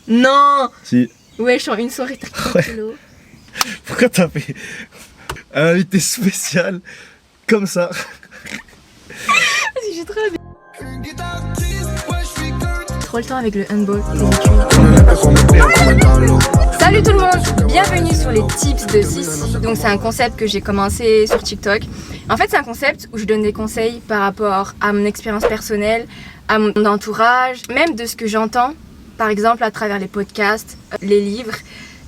Non. Si. Wesh, en une soirée, t'as 3 kilos. Pourquoi t'as fait un invité spécial comme ça? Vas-y, j'ai trop envie. Trop le temps avec le handball. Salut tout le monde, bienvenue sur les tips de Sissi. Donc c'est un concept que j'ai commencé sur TikTok. En fait c'est un concept où je donne des conseils par rapport à mon expérience personnelle, à mon entourage, même de ce que j'entends, par exemple à travers les podcasts, les livres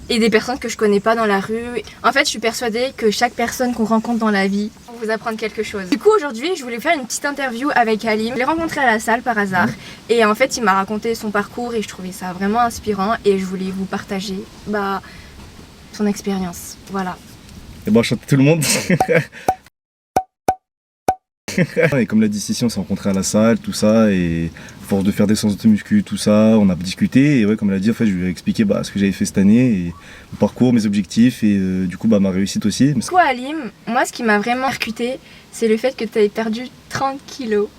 et des personnes que je connais pas dans la rue. En fait je suis persuadée que chaque personne qu'on rencontre dans la vie pour vous apprendre quelque chose. Du coup aujourd'hui je voulais faire une petite interview avec Halim. Je l'ai rencontré à la salle par hasard et en fait il m'a raconté son parcours et je trouvais ça vraiment inspirant et je voulais vous partager son expérience. Voilà. Et bon, enchanté tout le monde. Et comme l'a dit Sissi, on s'est rencontrés à la salle, tout ça, et à force de faire des séances de muscu, tout ça, on a discuté, et ouais, comme elle a dit, en fait, je lui ai expliqué ce que j'avais fait cette année, et mon parcours, mes objectifs, et du coup, ma réussite aussi. Du coup, Halim, moi, ce qui m'a vraiment percuté, c'est le fait que tu avais perdu 30 kilos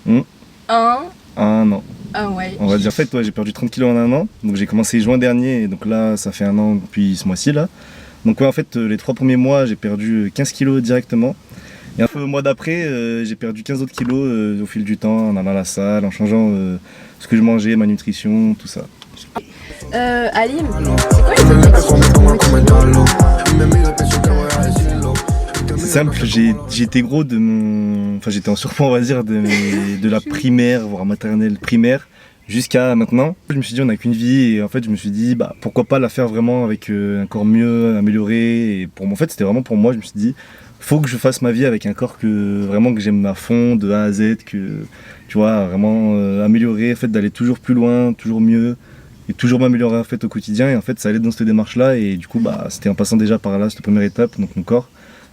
en... Un an. Ah ouais. On va dire, en fait, j'ai perdu 30 kilos en un an, donc j'ai commencé juin dernier, et donc là, ça fait un an depuis ce mois-ci, là. Donc ouais, en fait, les 3 premiers mois, j'ai perdu 15 kilos directement. Et un peu au mois d'après, j'ai perdu 15 autres kilos au fil du temps, en allant à la salle, en changeant ce que je mangeais, ma nutrition, tout ça. Halim, c'est quoi les objectifs qui t'ont motivé? C'est simple, j'étais gros de mon... Enfin, j'étais en surpoids, on va dire, de la primaire, voire maternelle primaire, jusqu'à maintenant. Je me suis dit, on n'a qu'une vie, et en fait, je me suis dit, pourquoi pas la faire vraiment avec un corps mieux, amélioré. Et en fait, c'était vraiment pour moi, je me suis dit, faut que je fasse ma vie avec un corps que j'aime à fond, de A à Z, que tu vois, vraiment améliorer, en fait, d'aller toujours plus loin, toujours mieux, et toujours m'améliorer en fait au quotidien. Et en fait, ça allait dans cette démarche-là, et du coup, c'était en passant déjà par là, cette première étape, donc mon corps.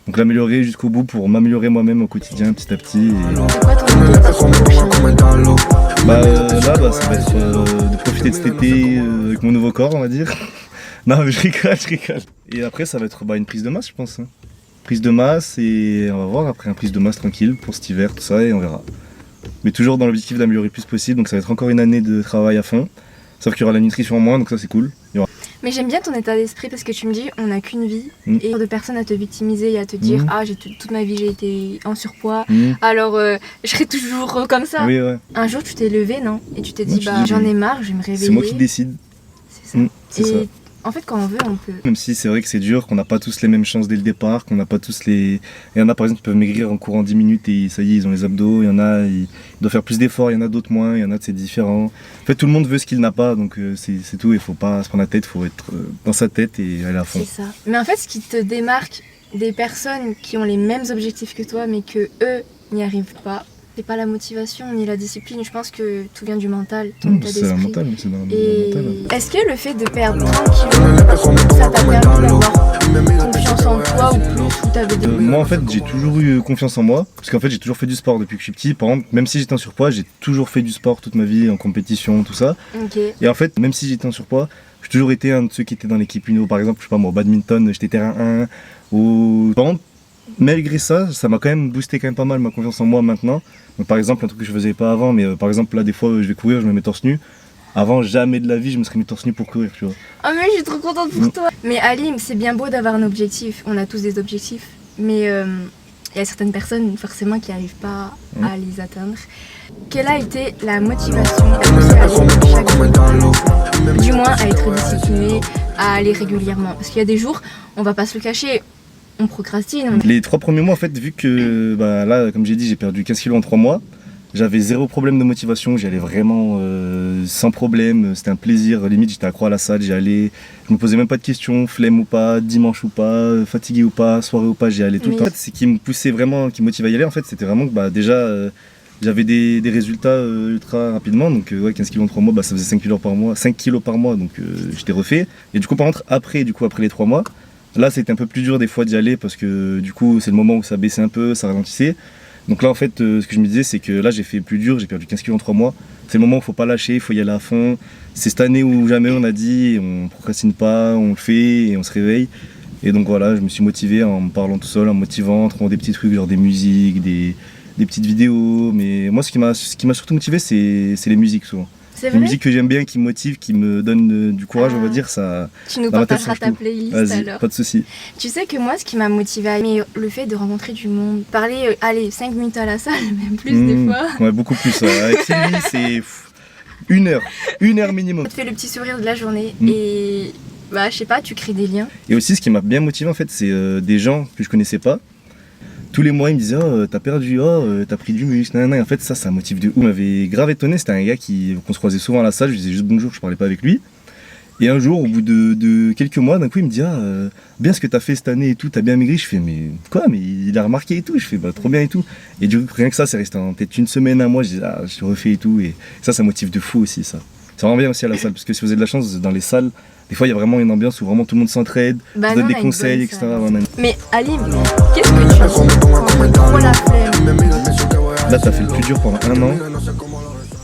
Donc l'améliorer jusqu'au bout pour m'améliorer moi-même au quotidien, petit à petit. C'est quoi ton objectif Là, ça va être de profiter de cet été avec mon nouveau corps, on va dire. Non, mais je rigole. Et après, ça va être une prise de masse, je pense. Prise de masse, et on va voir après, prise de masse tranquille pour cet hiver, tout ça, et on verra. Mais toujours dans l'objectif d'améliorer le plus possible, donc ça va être encore une année de travail à fond. Sauf qu'il y aura la nutrition en moins, donc ça c'est cool. Mais j'aime bien ton état d'esprit parce que tu me dis on n'a qu'une vie et de personnes à te victimiser et à te dire toute ma vie j'ai été en surpoids, alors je serai toujours comme ça. Oui, ouais. Un jour tu t'es levé, non? Et tu t'es dit j'en ai marre, je vais me réveiller. C'est moi qui décide. C'est ça. Ça. En fait, quand on veut, on peut. Même si c'est vrai que c'est dur, qu'on n'a pas tous les mêmes chances dès le départ, qu'on n'a pas tous les... Il y en a par exemple qui peuvent maigrir en courant 10 minutes et ça y est, ils ont les abdos. Il y en a, ils doivent faire plus d'efforts, il y en a d'autres moins, il y en a c'est différent. En fait, tout le monde veut ce qu'il n'a pas, donc c'est tout. Il faut pas se prendre la tête, il faut être dans sa tête et aller à fond. C'est ça. Mais en fait, ce qui te démarque des personnes qui ont les mêmes objectifs que toi, mais que eux n'y arrivent pas, c'est pas la motivation ni la discipline, je pense que tout vient du mental, ton état d'esprit. C'est le mental, c'est dans le mental. Est-ce que le fait de perdre 30 kilos, ça t'a permis d'avoir confiance en toi ou plus ou t'avais des... Moi en fait j'ai toujours eu confiance en moi, parce qu'en fait j'ai toujours fait du sport depuis que je suis petit. Par exemple, même si j'étais en surpoids, j'ai toujours fait du sport toute ma vie, en compétition, tout ça. Et en fait, même si j'étais en surpoids, j'ai toujours été un de ceux qui étaient dans l'équipe Uno, par exemple, je sais pas moi, badminton, j'étais terrain 1, ou... Par contre, malgré ça, ça m'a quand même boosté quand même pas mal ma confiance en moi maintenant. Donc, par exemple, un truc que je faisais pas avant, mais par exemple là des fois je vais courir, je me mets torse nu. Avant, jamais de la vie je me serais mis torse nu pour courir, tu vois. Oh mais je suis trop contente pour toi. Mais Halim, c'est bien beau d'avoir un objectif, on a tous des objectifs, mais il y a certaines personnes forcément qui n'arrivent pas à les atteindre. Quelle a été la motivation à pousser à aller chaque jour, du moins à être discipliné, à aller régulièrement? Parce qu'il y a des jours, on va pas se le cacher, on procrastine. Les 3 premiers mois, en fait, vu que là, comme j'ai dit, j'ai perdu 15 kilos en 3 mois, j'avais 0 problème de motivation, j'y allais vraiment sans problème, c'était un plaisir, limite j'étais accro à la salle, j'y allais, je me posais même pas de questions, flemme ou pas, dimanche ou pas, fatigué ou pas, soirée ou pas, j'y allais tout le temps. En fait, ce qui me poussait vraiment, qui me motivait à y aller, en fait, c'était vraiment que déjà j'avais des résultats ultra rapidement, donc 15 kilos en 3 mois, ça faisait 5 kilos par mois, donc j'étais refait. Et du coup par contre après les 3 mois, là c'était un peu plus dur des fois d'y aller parce que du coup c'est le moment où ça baissait un peu, ça ralentissait. Donc là en fait ce que je me disais c'est que là j'ai fait plus dur, j'ai perdu 15 kilos en 3 mois. C'est le moment où il faut pas lâcher, il faut y aller à fond. C'est cette année où jamais on a dit, on procrastine pas, on le fait et on se réveille. Et donc voilà, je me suis motivé en me parlant tout seul, en me motivant, en trouvant des petits trucs genre des musiques, des petites vidéos. Mais moi ce qui m'a surtout motivé c'est les musiques souvent. C'est Une vrai? musique que j'aime bien, qui me motive, qui me donne du courage, on va dire, ça. Tu nous dans ma tête, partageras ça ta change tout. playlist Vas-y, alors. pas de soucis. Tu sais que moi, ce qui m'a motivée à aimer le fait de rencontrer du monde, parler, allez, 5 minutes à la salle, même plus des fois. Ouais, beaucoup plus. Ouais. Avec Sylvie, c'est 1 heure minimum. Ça te fait le petit sourire de la journée Mm. et bah, je sais pas, tu crées des liens. Et aussi, ce qui m'a bien motivé, en fait, c'est des gens que je connaissais pas. Tous les mois, ils me disaient oh, t'as perdu, t'as pris du muscle, nanana. Et en fait, ça motive de ouf. Il m'avait grave étonné. C'était un gars qu'on se croisait souvent à la salle. Je disais juste bonjour, je parlais pas avec lui. Et un jour, au bout de quelques mois, d'un coup, il me dit bien ce que t'as fait cette année et tout, t'as bien maigri. Je fais mais quoi, mais il a remarqué et tout. Je fais bah trop bien et tout. Et du coup, rien que ça, c'est resté en tête une semaine, un mois. Je dis je refais et tout. Et ça motive de fou aussi, ça. Ça rend bien aussi à la salle. Parce que si vous avez de la chance, dans les salles, des fois, il y a vraiment une ambiance où vraiment tout le monde s'entraide, Bah se non, donne des on a une conseils, bonne etc. salle. Vraiment. Mais Alim, qu'est-ce que tu dis quand on a trop la flemme? Là, t'as fait le plus dur pendant 1 an.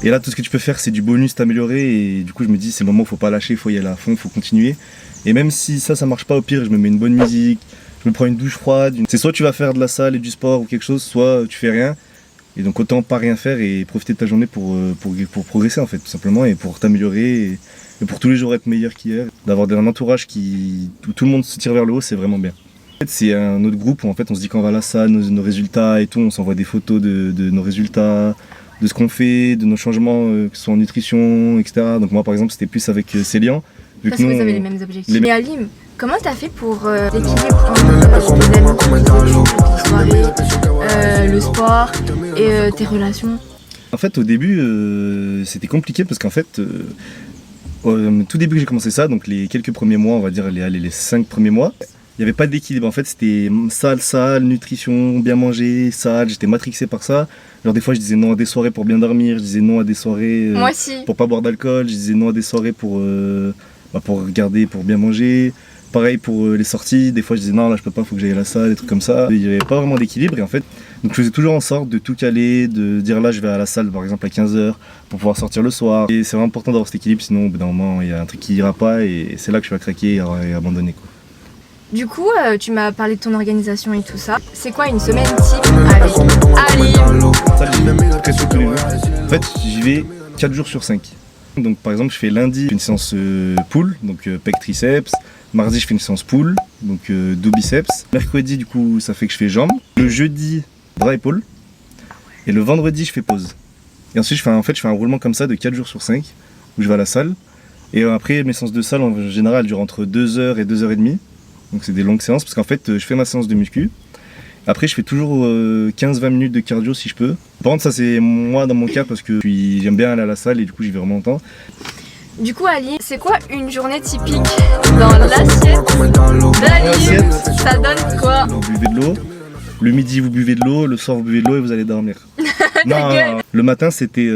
Et là, tout ce que tu peux faire, c'est du bonus, t'améliorer. Et du coup, je me dis, c'est le moment où faut pas lâcher, faut y aller à fond, faut continuer. Et même si ça marche pas, au pire, je me mets une bonne musique, je me prends une douche froide. C'est soit tu vas faire de la salle et du sport ou quelque chose, soit tu fais rien. Et donc, autant pas rien faire et profiter de ta journée pour progresser, en fait, tout simplement, et pour t'améliorer. Et pour tous les jours être meilleur qu'hier. D'avoir un entourage où tout le monde se tire vers le haut, c'est vraiment bien. En fait, c'est un autre groupe où en fait, on se dit quand on va à la salle, nos résultats et tout, on s'envoie des photos de nos résultats, de ce qu'on fait, de nos changements, que ce soit en nutrition, etc. Donc moi par exemple c'était plus avec Célian. Parce que vous avez les mêmes objectifs. les- Mais Alim, comment t'as fait pour l'équilibre entre tes amis, tes soirées, le sport et tes relations? En fait au début c'était compliqué parce qu'en fait au tout début que j'ai commencé ça, donc les quelques premiers mois, on va dire les 5 premiers mois, il n'y avait pas d'équilibre. En fait c'était salle, nutrition, bien manger, salle, j'étais matrixé par ça. Genre des fois je disais non à des soirées pour bien dormir, je disais non à des soirées Moi aussi. pour pas boire d'alcool, je disais non à des soirées pour regarder, pour bien manger. Pareil pour les sorties, des fois je disais non là je peux pas, faut que j'aille à la salle, des trucs comme ça. Il n'y avait pas vraiment d'équilibre et en fait, donc je faisais toujours en sorte de tout caler, de dire là je vais à la salle par exemple à 15h pour pouvoir sortir le soir. Et c'est vraiment important d'avoir cet équilibre, sinon au bout d'un moment il y a un truc qui ira pas et c'est là que je vais craquer et abandonner quoi. Du coup, tu m'as parlé de ton organisation et tout ça. C'est quoi une semaine type avec Alim? Ça j'y vais presque tous les jours. En fait j'y vais 4 jours sur 5. Donc par exemple je fais lundi une séance pull, donc pec triceps. Mardi je fais une séance pull, donc dos biceps. Mercredi du coup ça fait que je fais jambes. Le jeudi bras épaule. Et le vendredi je fais pause. Et ensuite je fais un roulement comme ça de 4 jours sur 5 où je vais à la salle. Et après mes séances de salle en général durent entre 2h et 2h30. Donc c'est des longues séances parce qu'en fait je fais ma séance de muscu. Après je fais toujours 15-20 minutes de cardio si je peux. Par contre ça c'est moi dans mon cas parce que j'aime bien aller à la salle et du coup j'y vais vraiment longtemps. Du coup, Ali, c'est quoi une journée typique dans l'assiette d'Alim? Ça donne quoi? Vous buvez de l'eau. Le midi vous buvez de l'eau, le soir vous buvez de l'eau et vous allez dormir. gueule. Le matin c'était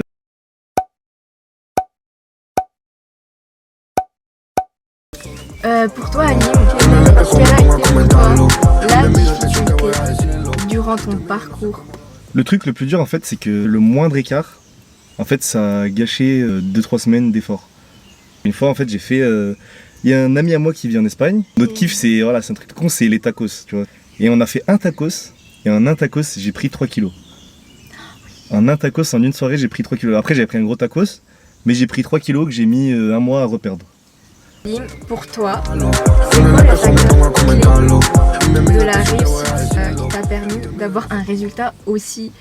Pour toi, Alim, quelle a été pour toi la difficulté durant ton parcours? le truc le plus dur en fait, c'est que le moindre écart, en fait, ça a gâché 2-3 semaines d'efforts. Une fois en fait j'ai fait, il y a un ami à moi qui vit en Espagne. Notre kiff c'est un truc con, c'est les tacos, tu vois. Et on a fait un tacos et en un tacos j'ai pris 3 kilos. En un tacos en une soirée j'ai pris 3 kilos. Après j'avais pris un gros tacos, mais j'ai pris 3 kilos que j'ai mis 1 mois à reperdre. Alim, pour toi, c'est quoi le facteur clé de la réussite qui t'a permis d'avoir un résultat aussi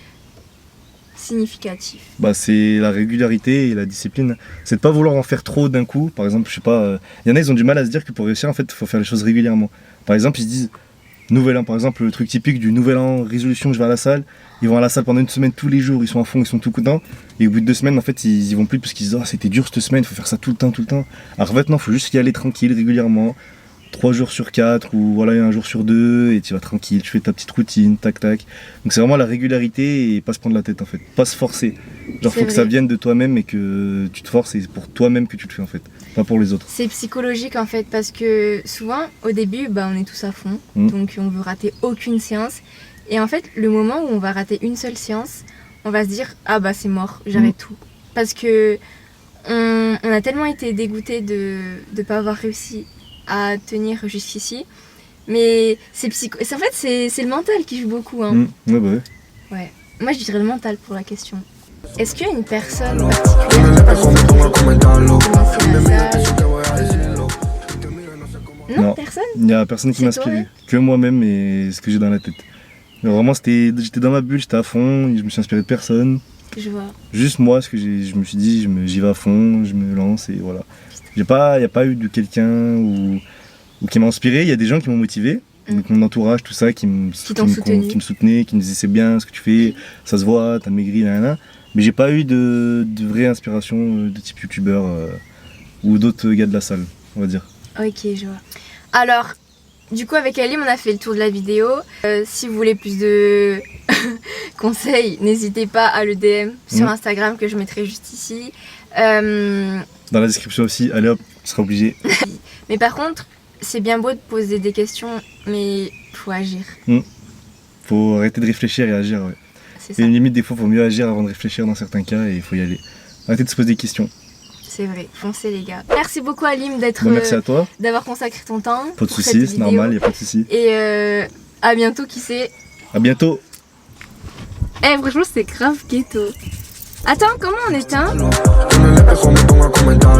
significatif? Bah, c'est la régularité et la discipline. C'est de pas vouloir en faire trop d'un coup. Par exemple, je sais pas, y en a ils ont du mal à se dire que pour réussir en fait il faut faire les choses régulièrement. Par exemple ils se disent nouvel an, par exemple le truc typique du nouvel an, résolution je vais à la salle. Ils vont à la salle pendant une semaine tous les jours, ils sont à fond, ils sont tout contents. Et au bout de 2 semaines en fait ils y vont plus parce qu'ils se disent c'était dur cette semaine, il faut faire ça tout le temps. Alors en fait non, faut juste y aller tranquille, régulièrement. 3 jours sur 4 ou voilà 1 jour sur 2 et tu vas tranquille, tu fais ta petite routine, tac. Donc c'est vraiment la régularité et pas se prendre la tête en fait, pas se forcer. Genre C'est faut que ça vrai. vienne de toi-même et que tu te forces et c'est pour toi-même que tu le fais en fait, pas pour les autres. C'est psychologique en fait parce que souvent au début on est tous à fond, Mm. donc on veut rater aucune séance et en fait le moment où on va rater une seule séance, on va se dire ah bah c'est mort, j'arrête tout parce que on a tellement été dégoûté de ne pas avoir réussi à tenir jusqu'ici, mais c'est en fait c'est le mental qui joue beaucoup hein. Ouais bah ouais. Ouais. Moi je dirais le mental pour la question. Est-ce qu'il y a une personne particulière qui t'a motivé à commencer la salle? Non, personne? Il n'y a personne qui C'est m'a toi, inspiré. ouais. Que moi-même et ce que j'ai dans la tête. Mais vraiment, j'étais dans ma bulle, j'étais à fond, je me suis inspiré de personne. Je vois. Juste moi, ce que je me suis dit, j'y vais à fond, je me lance et voilà. Il n'y a pas eu de quelqu'un ou qui m'a inspiré. Il y a des gens qui m'ont motivé, donc mon entourage, tout ça, qui me soutenait, qui me disait c'est bien ce que tu fais, ça se voit, t'as maigri, nanana. Mais j'ai pas eu de vraie inspiration de type youtubeur ou d'autres gars de la salle, on va dire. Ok, je vois. Alors, du coup, avec Alim, on a fait le tour de la vidéo. Si vous voulez plus de conseils, n'hésitez pas à le DM sur Instagram que je mettrai juste ici. Dans la description aussi, allez hop, tu seras obligé. Mais par contre, c'est bien beau de poser des questions, mais faut agir. Faut arrêter de réfléchir et agir, ouais. C'est Et ça. limite, des fois, il faut mieux agir avant de réfléchir dans certains cas et il faut y aller. Arrêtez de se poser des questions. C'est vrai, foncez les gars. Merci beaucoup Alim Bon, merci à toi. d'avoir consacré ton temps. Pas de soucis, c'est normal, il n'y a pas de soucis. Et à bientôt, qui sait. À bientôt. Eh, franchement, c'est grave ghetto. Attends, comment on éteint? Tú no le pejo, me pongo a comentar.